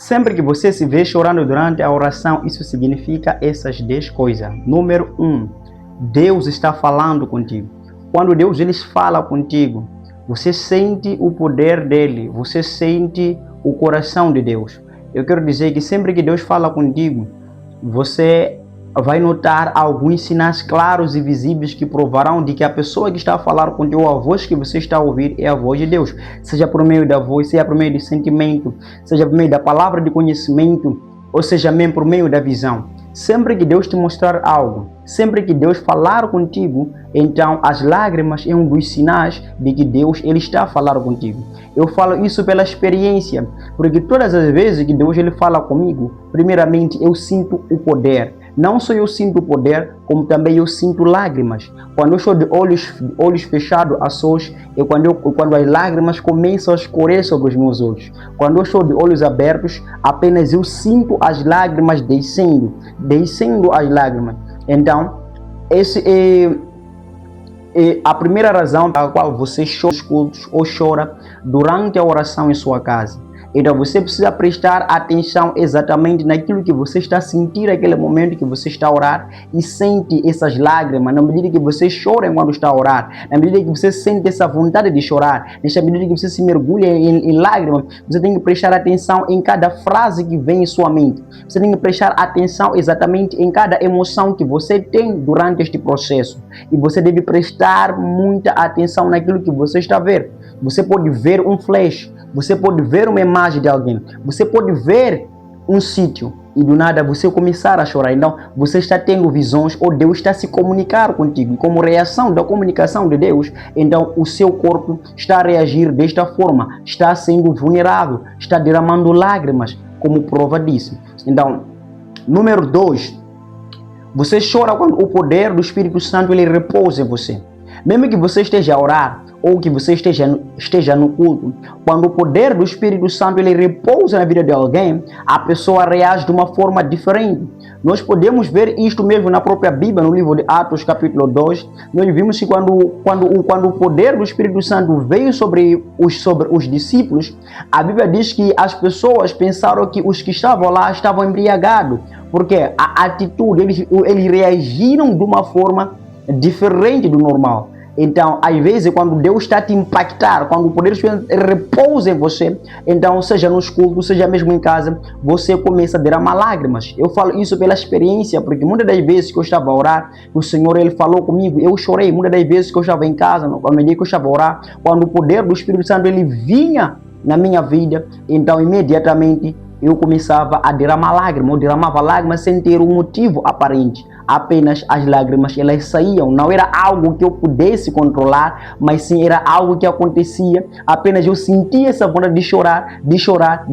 Sempre que você se vê chorando durante a oração, isso significa essas 10 coisas. Número 1, Deus está falando contigo. Quando Deus fala contigo, você sente o poder dele, você sente o coração de Deus. Eu quero dizer que sempre que Deus fala contigo, você vai notar alguns sinais claros e visíveis que provarão de que a pessoa que está a falar contigo, a voz que você está a ouvir, é a voz de Deus. Seja por meio da voz, seja por meio de sentimento, seja por meio da palavra de conhecimento, ou seja mesmo por meio da visão. Sempre que Deus te mostrar algo, sempre que Deus falar contigo, então as lágrimas é um dos sinais de que Deus está a falar contigo. Eu falo isso pela experiência, porque todas as vezes que Deus fala comigo, primeiramente eu sinto o poder. Não só eu sinto o poder, como também eu sinto lágrimas. Quando eu estou de olhos fechados a sós, é quando as lágrimas começam a escorrer sobre os meus olhos. Quando eu estou de olhos abertos, apenas eu sinto as lágrimas descendo as lágrimas. Então, essa é a primeira razão pela qual você chora nos cultos ou chora durante a oração em sua casa. Então você precisa prestar atenção exatamente naquilo que você está a sentir naquele momento que você está a orar e sente essas lágrimas, na medida que você chora enquanto está a orar, na medida que você sente essa vontade de chorar, nessa medida que você se mergulha em lágrimas, você tem que prestar atenção em cada frase que vem em sua mente. Você tem que prestar atenção exatamente em cada emoção que você tem durante este processo. E você deve prestar muita atenção naquilo que você está a ver. Você pode ver um flash, você pode ver uma imagem de alguém, você pode ver um sítio e do nada você começar a chorar. Então você está tendo visões ou Deus está a se comunicar contigo. E como reação da comunicação de Deus, então o seu corpo está a reagir desta forma, está sendo vulnerável, está derramando lágrimas como prova disso. Então, número 2, você chora quando o poder do Espírito Santo repousa em você. Mesmo que você esteja a orar ou que você esteja no culto, quando o poder do Espírito Santo repousa na vida de alguém, a pessoa reage de uma forma diferente. Nós podemos ver isto mesmo na própria Bíblia, no livro de Atos, capítulo 2. Nós vimos que quando o poder do Espírito Santo veio sobre os discípulos, a Bíblia diz que as pessoas pensaram que os que estavam lá estavam embriagados, porque a atitude, eles reagiram de uma forma diferente do normal. Então, às vezes, quando Deus está a te impactar, quando o poder do Espírito repousa em você, então, seja nos cultos, seja mesmo em casa, você começa a derramar lágrimas. Eu falo isso pela experiência, porque muitas das vezes que eu estava a orar, o Senhor falou comigo, eu chorei. Muitas das vezes que eu estava em casa, à medida que eu estava a orar, quando o poder do Espírito Santo vinha na minha vida, então, imediatamente, eu começava a derramar lágrimas. Eu derramava lágrimas sem ter um motivo aparente. Apenas as lágrimas, elas saíam. Não era algo que eu pudesse controlar, mas sim era algo que acontecia. Apenas eu sentia essa vontade de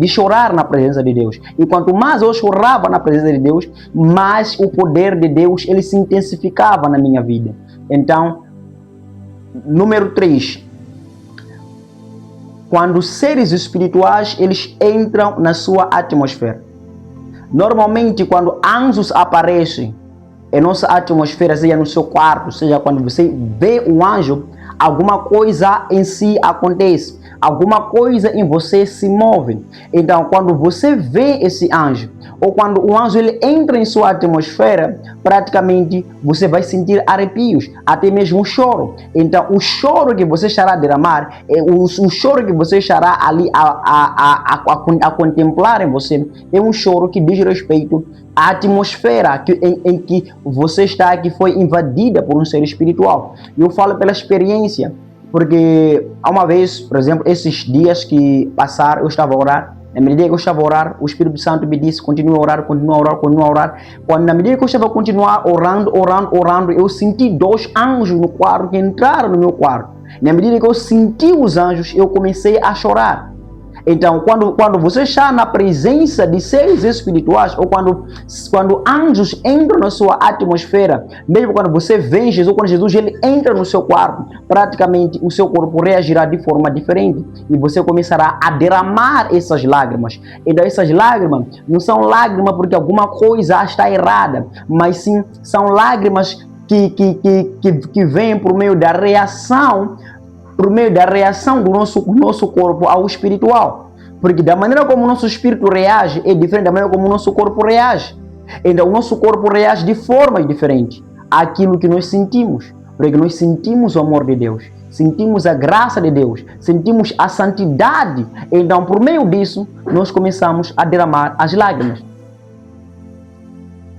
chorar na presença de Deus. E quanto mais eu chorava na presença de Deus, mais o poder de Deus se intensificava na minha vida. Então, número 3. Quando os seres espirituais eles entram na sua atmosfera. Normalmente, quando anjos aparecem em nossa atmosfera, seja no seu quarto, seja quando você vê um anjo, alguma coisa em si acontece, alguma coisa em você se move. Então, quando você vê esse anjo, ou quando o anjo entra em sua atmosfera, praticamente você vai sentir arrepios, até mesmo choro. Então, o choro que você estará a derramar, o choro que você estará ali a contemplar em você, é um choro que diz respeito à atmosfera em que você está, que foi invadida por um ser espiritual. Eu falo pela experiência, porque uma vez, por exemplo, esses dias que passaram, eu estava a orar. Na medida que eu estava a orar, o Espírito Santo me disse, continua a orar, continua a orar, continua a orar. Quando, na medida que eu estava a continuar orando, eu senti 2 anjos no quarto que entraram no meu quarto. Na medida que eu senti os anjos, eu comecei a chorar. Então, quando você está na presença de seres espirituais, ou quando anjos entram na sua atmosfera, mesmo quando você vê Jesus, quando Jesus entra no seu quarto, praticamente o seu corpo reagirá de forma diferente e você começará a derramar essas lágrimas. Então, essas lágrimas não são lágrimas porque alguma coisa está errada, mas sim são lágrimas que vêm por meio da reação do nosso corpo ao espiritual. Porque da maneira como o nosso espírito reage é diferente da maneira como o nosso corpo reage. Então o nosso corpo reage de formas diferentes àquilo que nós sentimos. Porque nós sentimos o amor de Deus, sentimos a graça de Deus, sentimos a santidade. Então por meio disso nós começamos a derramar as lágrimas.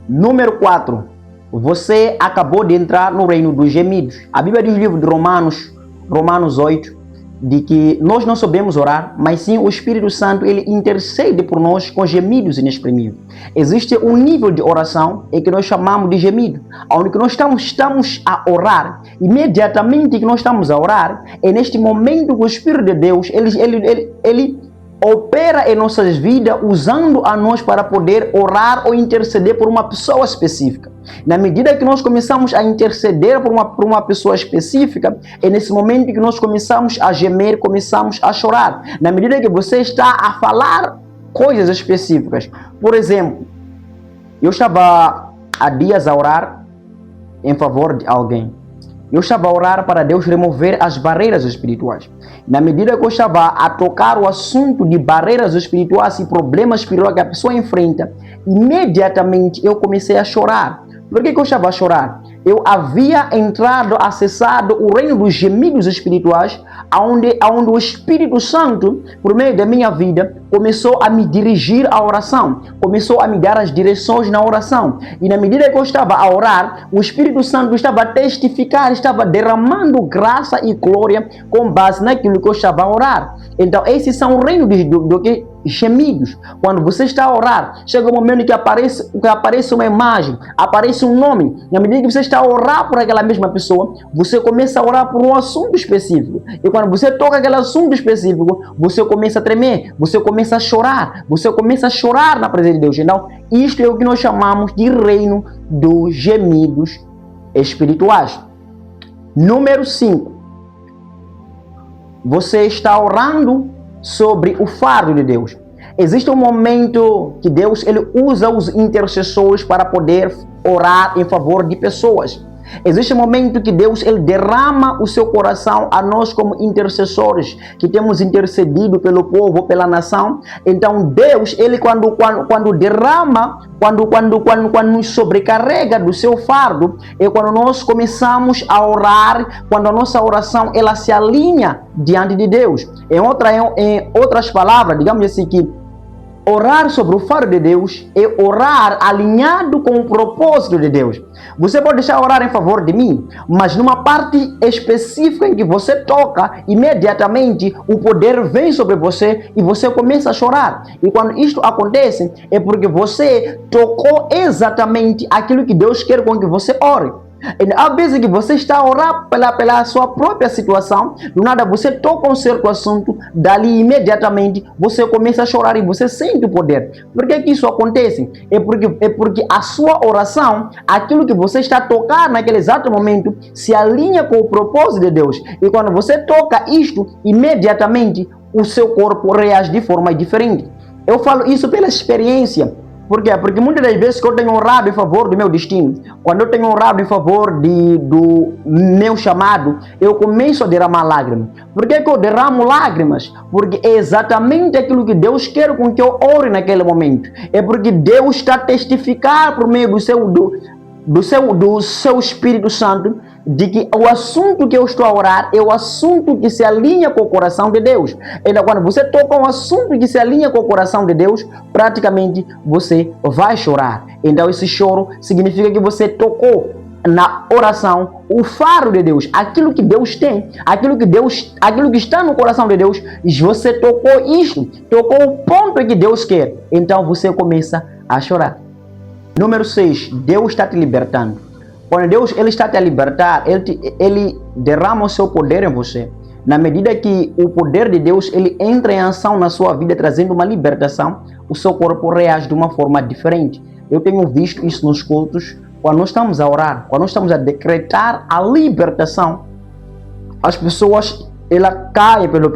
Número 4. Você acabou de entrar no reino dos gemidos. A Bíblia diz no livro de Romanos 8, de que nós não sabemos orar, mas sim o Espírito Santo, ele intercede por nós com gemidos inexprimíveis. Existe um nível de oração em que nós chamamos de gemido, onde nós estamos a orar. Imediatamente que nós estamos a orar, é neste momento que o Espírito de Deus, ele opera em nossas vidas, usando a nós para poder orar ou interceder por uma pessoa específica. Na medida que nós começamos a interceder por uma pessoa específica, é nesse momento que nós começamos a gemer, começamos a chorar. Na medida que você está a falar coisas específicas. Por exemplo, eu estava há dias a orar em favor de alguém. Eu estava a orar para Deus remover as barreiras espirituais. Na medida que eu estava a tocar o assunto de barreiras espirituais e problemas espirituais que a pessoa enfrenta, imediatamente eu comecei a chorar. Por que eu estava a chorar? Eu havia entrado, acessado o reino dos gemidos espirituais, onde o Espírito Santo, por meio da minha vida, começou a me dirigir à oração, começou a me dar as direções na oração. E na medida que eu estava a orar, o Espírito Santo estava a testificar, estava derramando graça e glória com base naquilo que eu estava a orar. Então, esses são o reino do que gemidos. Quando você está a orar, chega um momento que aparece uma imagem, aparece um nome. Na medida que você está a orar por aquela mesma pessoa, você começa a orar por um assunto específico. E quando você toca aquele assunto específico, você começa a tremer, você começa a chorar, na presença de Deus. Então, isto é o que nós chamamos de reino dos gemidos espirituais. Número 5. Você está orando sobre o fardo de Deus. Existe um momento que Deus ele usa os intercessores para poder orar em favor de pessoas. Existe um momento que Deus ele derrama o seu coração a nós como intercessores, que temos intercedido pelo povo, pela nação. Então Deus, ele quando derrama, quando nos sobrecarrega do seu fardo, é quando nós começamos a orar, quando a nossa oração ela se alinha diante de Deus. Em outras palavras, digamos assim que orar sobre o fardo de Deus é orar alinhado com o propósito de Deus. Você pode deixar orar em favor de mim, mas numa parte específica em que você toca, imediatamente o poder vem sobre você e você começa a chorar. E quando isto acontece, é porque você tocou exatamente aquilo que Deus quer com que você ore. Há vezes que você está a orar pela sua própria situação, do nada você toca um certo assunto, dali imediatamente você começa a chorar e você sente o poder. Por que isso acontece? É porque a sua oração, aquilo que você está a tocar naquele exato momento, se alinha com o propósito de Deus. E quando você toca isto, imediatamente o seu corpo reage de forma diferente. Eu falo isso pela experiência. Por quê? Porque muitas das vezes que eu tenho orado em favor do meu destino, quando eu tenho orado em favor do meu chamado, eu começo a derramar lágrimas. Por que eu derramo lágrimas? Porque é exatamente aquilo que Deus quer com que eu ore naquele momento. É porque Deus está a testificar por meio do seu Espírito Santo de que o assunto que eu estou a orar é o assunto que se alinha com o coração de Deus. Então, quando você toca um assunto que se alinha com o coração de Deus, praticamente você vai chorar. Então, esse choro significa que você tocou na oração o faro de Deus, aquilo que Deus tem, aquilo que está no coração de Deus. Você tocou isto, tocou o ponto que Deus quer. Então, você começa a chorar. Número 6, Deus está te libertando. Quando Deus ele está a te libertar, ele derrama o seu poder em você. Na medida que o poder de Deus ele entra em ação na sua vida, trazendo uma libertação, o seu corpo reage de uma forma diferente. Eu tenho visto isso nos cultos. Quando nós estamos a orar, quando nós estamos a decretar a libertação, as pessoas elas caem pelo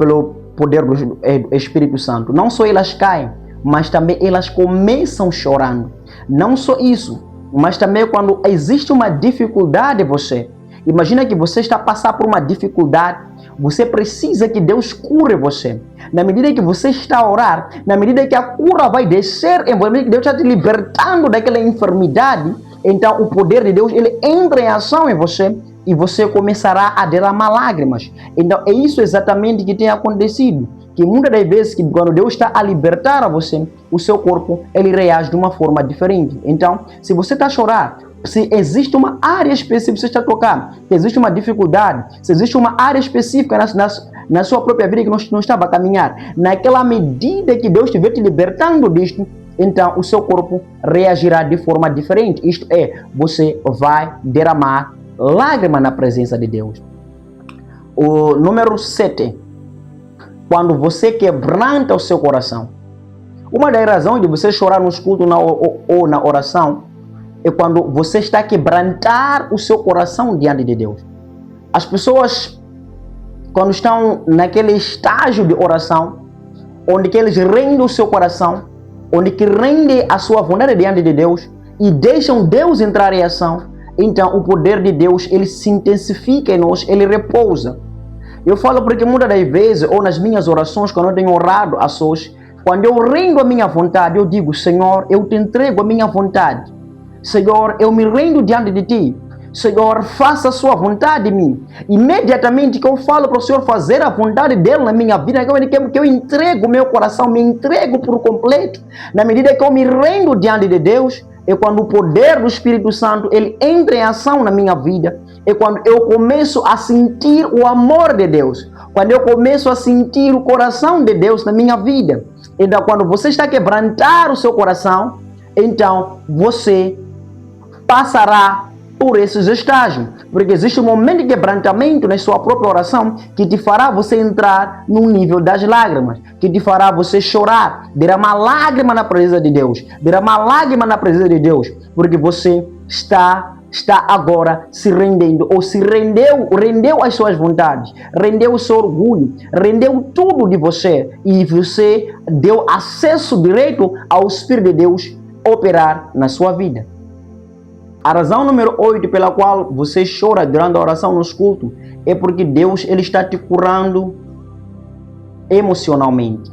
poder do Espírito Santo. Não só elas caem, mas também elas começam chorando. Não só isso, mas também quando existe uma dificuldade em você, Imagina que você está a passar por uma dificuldade, você precisa que Deus cure você. Na medida que você está a orar, na medida que a cura vai descer, na medida que Deus está te libertando daquela enfermidade, então o poder de Deus ele entra em ação em você e você começará a derramar lágrimas. Então é isso exatamente que tem acontecido. Que muitas das vezes, que quando Deus está a libertar a você, o seu corpo ele reage de uma forma diferente. Então, se você está a chorar, se existe uma área específica que você está a tocar, se existe uma dificuldade, se existe uma área específica na sua própria vida que não estava a caminhar, naquela medida que Deus estiver te libertando disto, então o seu corpo reagirá de forma diferente. Isto é, você vai derramar lágrima na presença de Deus. O número 7. Quando você quebranta o seu coração. Uma das razões de você chorar nos cultos ou na oração é quando você está a quebrantar o seu coração diante de Deus. As pessoas, quando estão naquele estágio de oração, onde que eles rendem o seu coração, onde que rendem a sua vontade diante de Deus e deixam Deus entrar em ação, então o poder de Deus ele se intensifica em nós, ele repousa. Eu falo porque muitas das vezes, ou nas minhas orações, quando eu tenho orado a sós, quando eu rendo a minha vontade, eu digo, Senhor, eu te entrego a minha vontade. Senhor, eu me rendo diante de ti. Senhor, faça a sua vontade em mim. Imediatamente que eu falo para o Senhor fazer a vontade dele na minha vida, que eu entrego o meu coração, me entrego por completo. Na medida que eu me rendo diante de Deus, é quando o poder do Espírito Santo ele entra em ação na minha vida. É quando eu começo a sentir o amor de Deus. Quando eu começo a sentir o coração de Deus na minha vida. Então, quando você está a quebrantar o seu coração, então você passará por esses estágios. Porque existe um momento de quebrantamento na sua própria oração que te fará você entrar no nível das lágrimas, que te fará você chorar, derramar lágrima na presença de Deus, derramar lágrima na presença de Deus, porque você está agora se rendendo, ou se rendeu às suas vontades, rendeu o seu orgulho, rendeu tudo de você, e você deu acesso direto ao Espírito de Deus operar na sua vida. A razão número 8 pela qual você chora durante a oração nos cultos é porque Deus ele está te curando emocionalmente.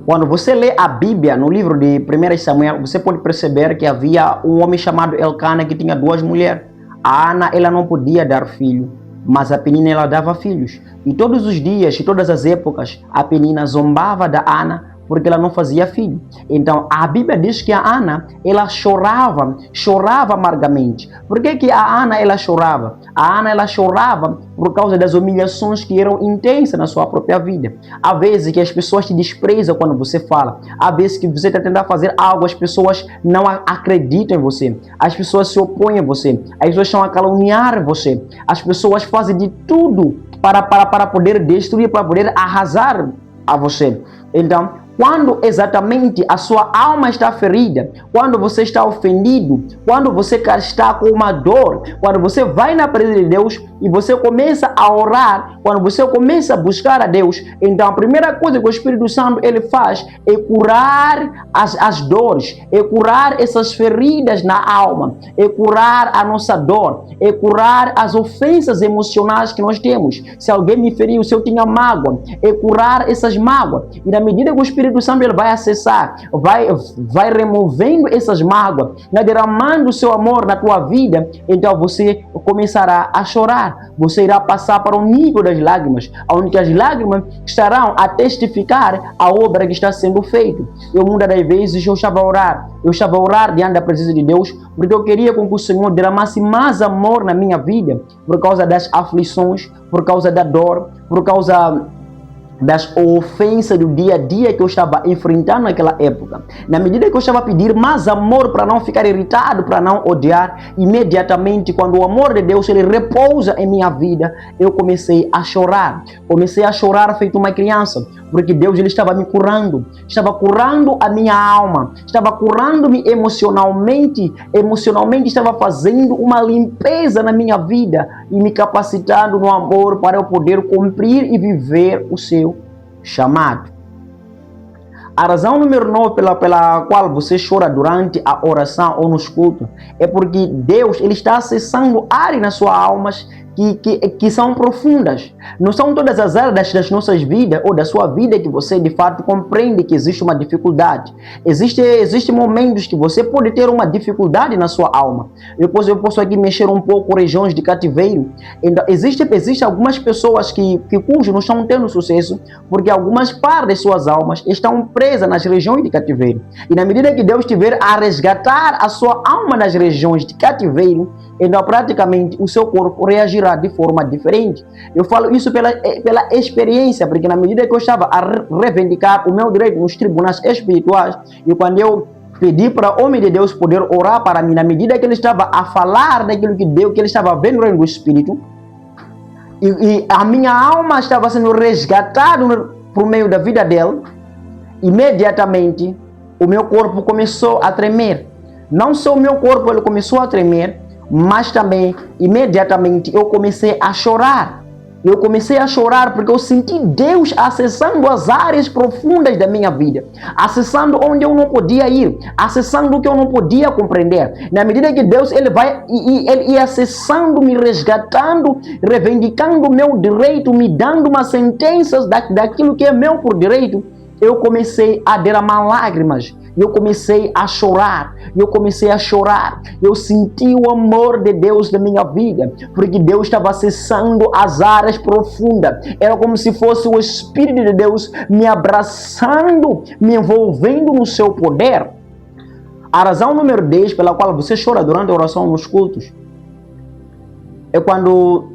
Quando você lê a Bíblia no livro de 1 Samuel, você pode perceber que havia um homem chamado Elcana que tinha duas mulheres. A Ana ela não podia dar filho, mas a Penina ela dava filhos. E todos os dias, e todas as épocas, a Penina zombava da Ana porque ela não fazia filho. Então, a Bíblia diz que a Ana, ela chorava amargamente. Por que a Ana, ela chorava? A Ana, ela chorava por causa das humilhações que eram intensas na sua própria vida. Há vezes que as pessoas te desprezam quando você fala. Há vezes que você está tentando fazer algo, as pessoas não acreditam em você. As pessoas se opõem a você. As pessoas estão a caluniar você. As pessoas fazem de tudo para poder destruir, para poder arrasar a você. Então, quando exatamente a sua alma está ferida, quando você está ofendido, quando você está com uma dor, quando você vai na presença de Deus e você começa a orar, quando você começa a buscar a Deus, então a primeira coisa que o Espírito Santo ele faz é curar as dores, é curar essas feridas na alma, é curar a nossa dor, é curar as ofensas emocionais que nós temos. Se alguém me feriu, se eu tinha mágoa, é curar essas mágoas. E na medida que o Espírito Santo ele vai acessar, vai removendo essas mágoas, derramando o seu amor na tua vida, então você começará a chorar. Você irá passar para o nível das lágrimas, onde as lágrimas estarão a testificar a obra que está sendo feita. Eu muitas das vezes eu estava a orar diante da presença de Deus, porque eu queria com que o Senhor derramasse mais amor na minha vida, por causa das aflições, por causa da dor, por causa das ofensas do dia a dia que eu estava enfrentando naquela época. Na medida que eu estava a pedir mais amor para não ficar irritado, para não odiar, imediatamente quando o amor de Deus ele repousa em minha vida, eu comecei a chorar. Comecei a chorar feito uma criança, porque Deus ele estava me curando, estava curando a minha alma, estava curando-me emocionalmente, estava fazendo uma limpeza na minha vida e me capacitando no amor para eu poder cumprir e viver o seu chamado. A razão número 9 pela qual você chora durante a oração ou nos cultos é porque Deus ele está acessando áreas na sua alma que são profundas. Não são todas as áreas das nossas vidas ou da sua vida que você de fato compreende que existe uma dificuldade. Existem momentos que você pode ter uma dificuldade na sua alma. Eu posso aqui mexer um pouco regiões de cativeiro. Então, existe algumas pessoas cujo não estão tendo sucesso porque algumas partes de suas almas estão presas nas regiões de cativeiro. E na medida que Deus estiver a resgatar a sua alma nas regiões de cativeiro, então praticamente o seu corpo reagirá de forma diferente. Eu falo isso pela experiência, porque na medida que eu estava a reivindicar o meu direito nos tribunais espirituais, e quando eu pedi para o homem de Deus poder orar para mim, na medida que ele estava a falar daquilo que Deus, que ele estava vendo no reino do Espírito, e a minha alma estava sendo resgatada por meio da vida dele, imediatamente o meu corpo começou a tremer. Não só o meu corpo ele começou a tremer, mas também, imediatamente, eu comecei a chorar. Eu comecei a chorar porque eu senti Deus acessando as áreas profundas da minha vida, acessando onde eu não podia ir, acessando o que eu não podia compreender. Na medida que Deus ele ia acessando, me resgatando, reivindicando o meu direito, me dando umas sentenças daquilo que é meu por direito, eu comecei a derramar lágrimas. Eu comecei a chorar, eu senti o amor de Deus na minha vida, porque Deus estava acessando as áreas profundas, era como se fosse o Espírito de Deus me abraçando, me envolvendo no seu poder. A razão número 10 pela qual você chora durante a oração nos cultos, é quando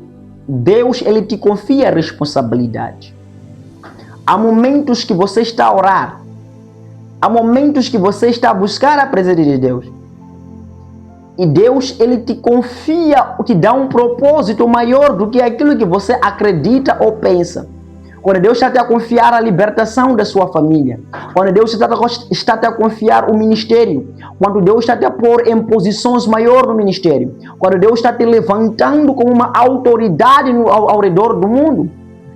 Deus ele te confia a responsabilidade. Há momentos que você está a orar, há momentos que você está a buscar a presença de Deus. E Deus, ele te confia, te dá um propósito maior do que aquilo que você acredita ou pensa. Quando Deus está a confiar a libertação da sua família, quando Deus está a confiar o ministério, quando Deus está a pôr em posições maiores no ministério, quando Deus está te levantando como uma autoridade ao redor do mundo,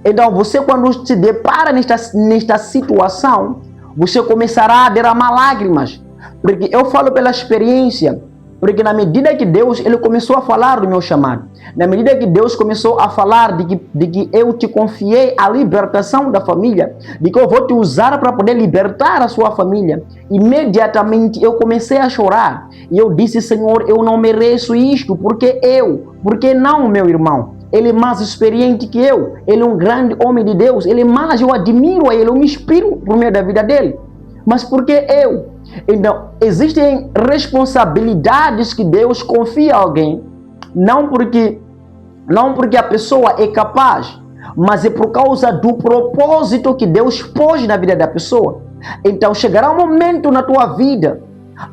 então você quando se depara nesta situação, você começará a derramar lágrimas, porque eu falo pela experiência, porque na medida que Deus ele começou a falar do meu chamado, na medida que Deus começou a falar de que eu te confiei a libertação da família, de que eu vou te usar para poder libertar a sua família, imediatamente eu comecei a chorar, e eu disse, Senhor, eu não mereço isto, porque não, meu irmão? Ele é mais experiente que eu, ele é um grande homem de Deus, eu admiro a ele, eu me inspiro por meio da vida dele. Mas por que eu? Então, existem responsabilidades que Deus confia a alguém, não porque a pessoa é capaz, mas é por causa do propósito que Deus pôs na vida da pessoa. Então, chegará um momento na tua vida,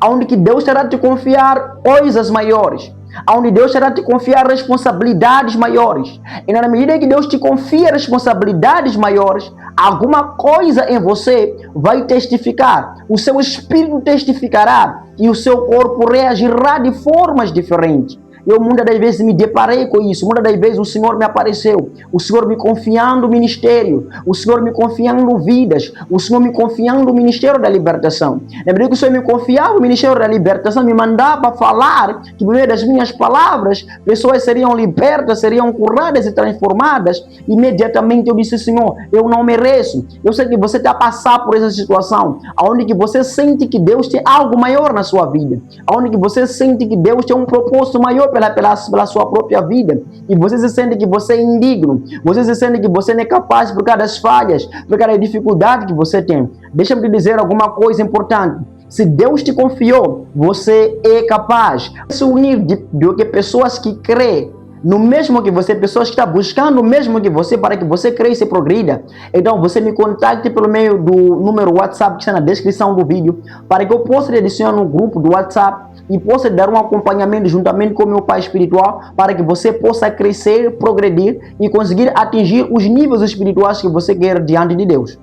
onde que Deus terá de te confiar coisas maiores, onde Deus terá de te confiar responsabilidades maiores. E na medida que Deus te confia responsabilidades maiores, alguma coisa em você vai testificar. O seu espírito testificará e o seu corpo reagirá de formas diferentes. Eu muitas das vezes me deparei com isso, muitas das vezes o Senhor me apareceu, o Senhor me confiando o ministério, o Senhor me confiando vidas, o Senhor me confiando o ministério da libertação. Lembrei que o Senhor me confiava o ministério da libertação, me mandava falar que por meio das minhas palavras, pessoas seriam libertas, seriam curadas e transformadas. Imediatamente eu disse, Senhor, eu não mereço. Eu sei que você está a passar por essa situação, onde que você sente que Deus tem algo maior na sua vida, onde que você sente que Deus tem um propósito maior pela sua própria vida, e você se sente que você é indigno, você se sente que você não é capaz por causa das falhas, por causa da dificuldade que você tem. Deixa-me te dizer alguma coisa importante. Se Deus te confiou, você é capaz de se unir de que pessoas que creem no mesmo que você, pessoas que estão buscando o mesmo que você, para que você cresça e progrida. Então você me contacte pelo meio do número WhatsApp que está na descrição do vídeo, para que eu possa te adicionar no grupo do WhatsApp e possa dar um acompanhamento juntamente com o meu pai espiritual, para que você possa crescer, progredir e conseguir atingir os níveis espirituais que você quer diante de Deus.